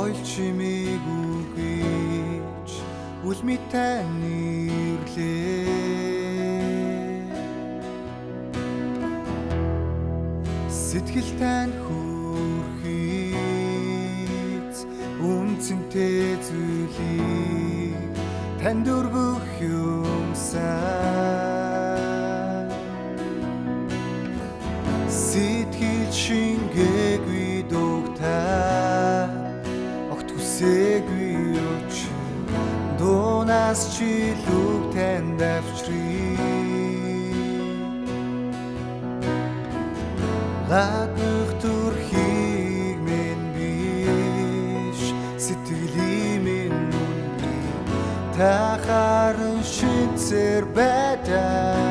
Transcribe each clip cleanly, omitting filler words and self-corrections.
Ойл чимээг үгүйч үлмит тань ирлээ. Сэтгэл тань хүрхийц үнцэнтэй зүйлийг танд өргөх юмсан. Сэтгэл шингээгүй дугтаа огт хүсээгүй өчиг дуунаас чи лүг танд авчрыг. Гаднах төрхийг минь биш сэтгэлийн минь үнэний та харан шинцэр байдаа.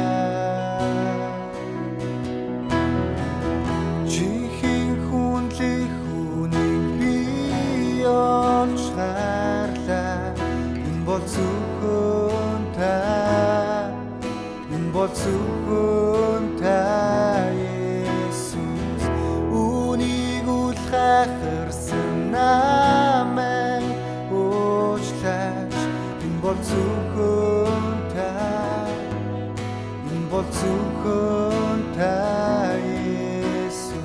Чихийн хүнлэх хүнийг би олж харлаа. Энэ бол зөвхөн та, энэ бол зөвхөн та Есүс. Үнийг үл хахарсан намайг уучлаач. Энэ бол зөвхөн та, энэ бол зөвхөн та Есүс.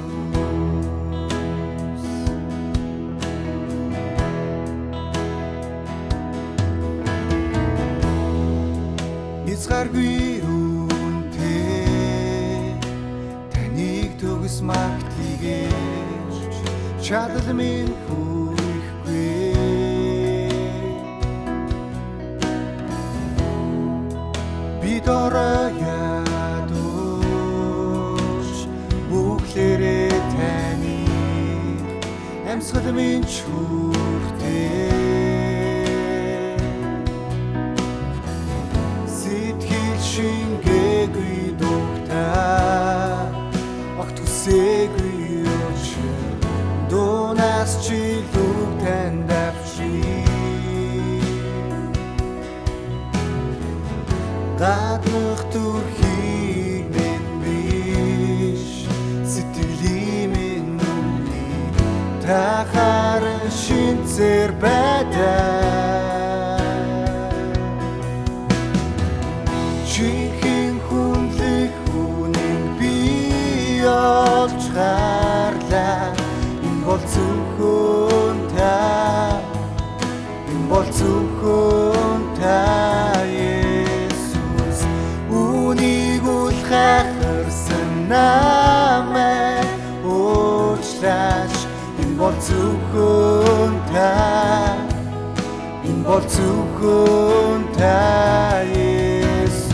Хязгааргүй үнэтэй таныг төгс магтийгэж чадал минь хүрхгүй. Би дорой ядууш бүхлээрээ таныг амьсгал минь хүртээ. Шингээгүй дугтаа огт хүсээгүй өчиг дуунаас чи лүг танд авчрыг. Гаднах төрхийг минь биш сэтгэлийн минь үнэний та харан шинцэр байдаа. Чихийн хүнлэх хүнийг би олж харлаа. Энэ бол зөвхөн та, энэ бол зөвхөн та Есүс. Үнийг үл хахарсан намайг уучлаач. Энэ бол зөвхөн та, энэ бол зөвхөн та Есүс.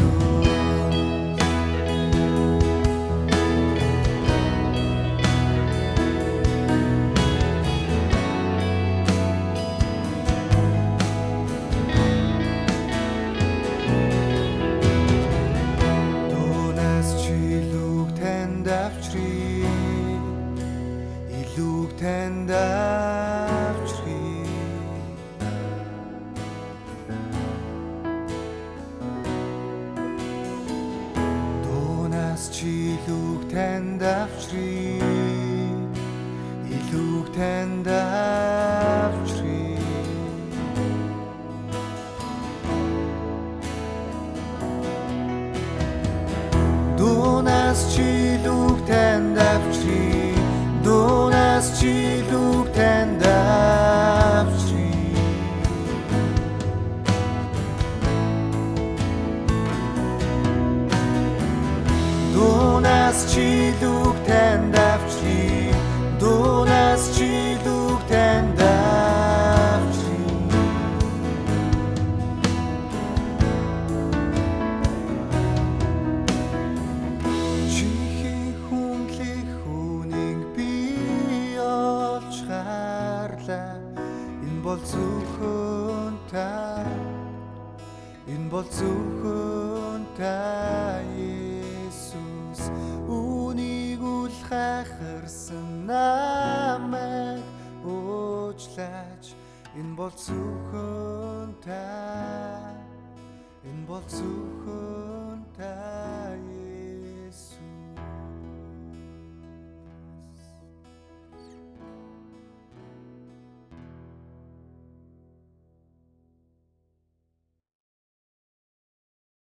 Илүүг танд авчрыг. Дуунаас чи илүүг танд авчрыг. Илүүг танд авчрыг. Дуунаас чи илүүг танд авчрыг. Дуунаас чи илүүг танд авчрыг. Дуунаас чи илүүг танд авчрыг. Дуунаас чи илүүг танд авчрыг. Чихийн хүнлэх хүнийг би олж харлаа. Энэ бол зөвхөн та, энэ бол зөвхөн та Есүс. Үнийг үл хахарсан намайг уучлаач. Энэ бол зөвхөн та, энэ бол зөвхөн